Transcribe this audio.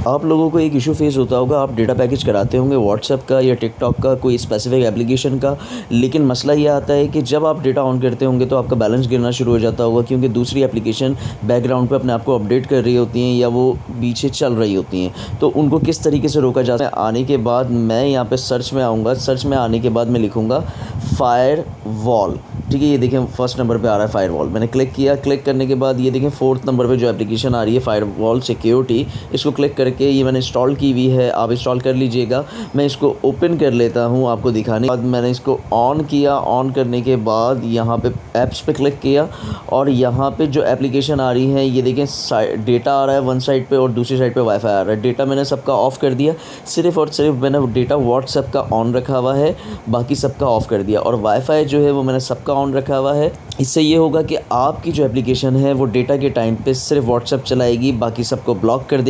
आप लोगों को एक इशू फेस होता होगा, आप डेटा पैकेज कराते होंगे व्हाट्सएप का या टिकटॉक का, कोई स्पेसिफिक एप्लीकेशन का, लेकिन मसला ये आता है कि जब आप डेटा ऑन करते होंगे तो आपका बैलेंस गिरना शुरू हो जाता होगा, क्योंकि दूसरी एप्लीकेशन बैकग्राउंड पे अपने आप को अपडेट कर रही होती हैं या वो पीछे चल रही होती हैं। तो उनको किस तरीके से रोका जा सकता है? आने के बाद मैं यहाँ पे सर्च में आऊँगा, सर्च में आने के बाद मैं लिखूँगा फायरवॉल। ठीक है, ये देखें फर्स्ट नंबर पे आ रहा है फायरवॉल। मैंने क्लिक किया, क्लिक करने के बाद ये देखें फोर्थ नंबर पे जो एप्लीकेशन आ रही है फायरवॉल सिक्योरिटी, इसको क्लिक करके ये मैंने इंस्टॉल की हुई है, आप इंस्टॉल कर लीजिएगा। मैं इसको ओपन कर लेता हूँ आपको दिखाने के बाद। मैंने इसको ऑन किया, ऑन करने के बाद यहाँ पे ऐप्स पे क्लिक किया और यहाँ पे जो एप्लीकेशन आ रही है ये देखें डेटा आ रहा है वन साइड पे और दूसरी साइड पे वाईफाई आ रहा है। डेटा मैंने सबका ऑफ़ कर दिया, सिर्फ़ और सिर्फ मैंने डेटा व्हाट्सएप का ऑन रखा हुआ है, बाकी सबका ऑफ़ कर दिया। और वाईफाई जो है वो मैंने सबका ऑन रखा हुआ है। इससे ये होगा कि आपकी जो एप्लीकेशन है वो डेटा के टाइम पे सिर्फ व्हाट्सएप चलाएगी, बाकी सबको ब्लॉक कर देगी।